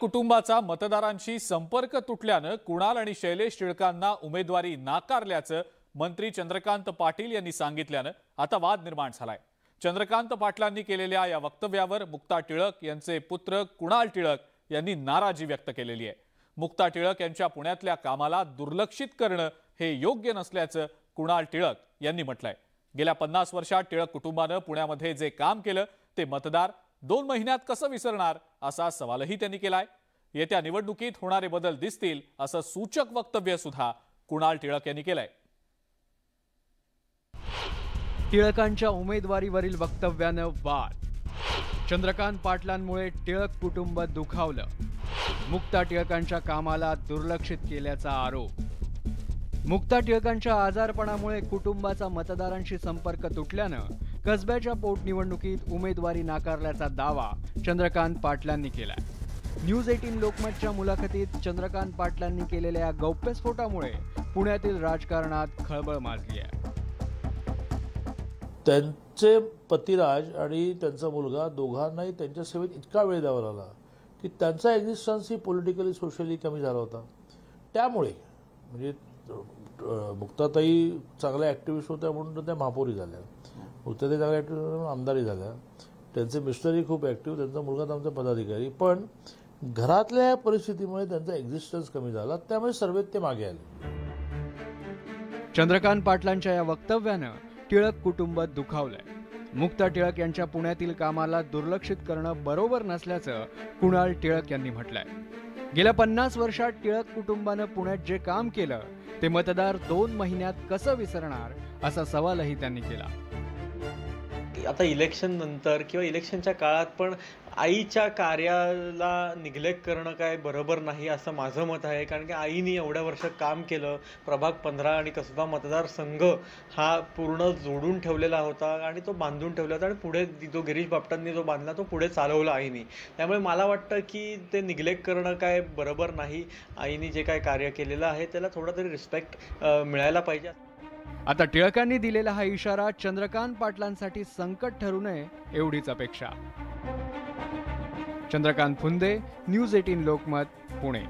कुटुंबाचा मतदारांशी संपर्क तुटल्यानं कुणाल आणि शैलेश टिळकांना उमेदवारी नाकारल्याचं मंत्री चंद्रकांत पाटील यांनी सांगितल्यानं आता वाद निर्माण झालाय। चंद्रकांत पाटलांनी केलेल्या या वक्तव्यावर मुक्ता टिळक यांचे पुत्र कुणाल टिळक यांनी नाराजी व्यक्त केलेली आहे। मुक्ता टिळक यांच्या पुण्यातल्या कामाला दुर्लक्षित करणं हे योग्य नसल्याचं कुणाल टिळक यांनी म्हटलंय। गेल्या 50 वर्षात टिळक कुटुंबानं पुण्यामध्ये जे काम केलं ते मतदार 2 महिन्यात कसं विसरणार असा सवालही त्यांनी केलाय। येत्या निवडणुकीत होणारे बदल दिसतील असं सूचक वक्तव्य सुद्धा कुणाल टिळक यांनी केलंय। टिळकांच्या उमेदवारीवरील वक्तव्यानं वाद। चंद्रकांत पाटलांमुळे टिळक कुटुंब दुखावलं। मुक्ता टिळकांच्या कामाला दुर्लक्षित केल्याचा आरोप। मुक्ता टिळकांच्या आजारपणामुळे कुटुंबाचा मतदारांशी संपर्क तुटल्यानं कसब्याच्या पोटनिवडणुकीत उमेदवारी नाकारल्याचा दावा चंद्रकांत पाटलांनी केलाय। न्यूज 18 लोकमतच्या मुलाखतीत चंद्रकांत पाटलांनी केलेल्या गौप्यस्फोटामुळे पुण्यातील राजकारणात खळबळ माजली आहे। त्यांचे पतिराज आणि त्यांचा मुलगा दोघांनाही त्यांच्या सेवेत इतका वेळ द्यावा लागला की त्यांचा एक्झिस्टन्स ही पॉलिटिकली सोशली कमी झाला होता। त्यामुळे म्हणजे मुक्ताताई चांगल्या ॲक्टिव्हिस्ट होत्या म्हणून त्या महापौरी झाल्या, मुक्ताताई चांगल्या ॲक्टिव्हिस्ट म्हणून आमदारी झाल्या, त्यांचे मिस्टरही खूप ॲक्टिव्ह, त्यांचा मुलगा आमचा पदाधिकारी, पण घरातल्या परिस्थितीमुळे त्यांचा एक्झिस्टन्स कमी झाला, त्यामुळे सर्वेत ते मागे आले। चंद्रकांत पाटलांच्या या वक्तव्यानं टिळक कुटुंब दुखावलंय। मुक्ता टिळक यांच्या पुण्यातील कामाला दुर्लक्षित करणं बरोबर नसल्याचं कुणाल टिळक यांनी म्हटलंय। गेल्या 50 वर्षात टिळक कुटुंबानं पुण्यात जे काम केलं ते मतदार 2 महिन्यात कसं विसरणार असा सवालही त्यांनी केला। आता इलेक्शन नंतर किंवा इलेक्शनच्या काळात पण आईच्या कार्याला निग्लेक्ट करणं काय बरोबर नाही असं माझं मत आहे। कारण की आईने एवढ्या वर्ष काम केलं, प्रभाग 15 आणि कसबा मतदारसंघ हा पूर्ण जोडून ठेवलेला होता आणि तो बांधून ठेवला होता आणि पुढे जो गिरीश बापटांनी जो बांधला तो पुढे चालवला आईने। त्यामुळे मला वाटतं की ते निग्लेक्ट करणं काय बरोबर नाही। आईने जे काय कार्य केलेलं आहे त्याला थोडा तरी रिस्पेक्ट मिळायला पाहिजे। आता टिळकांनी दिलेला हा इशारा चंद्रकांत पाटलांसाठी संकट ठरू नये एवढीच अपेक्षा। चंद्रकांत फुंदे, न्यूज 18 लोकमत, पुणे।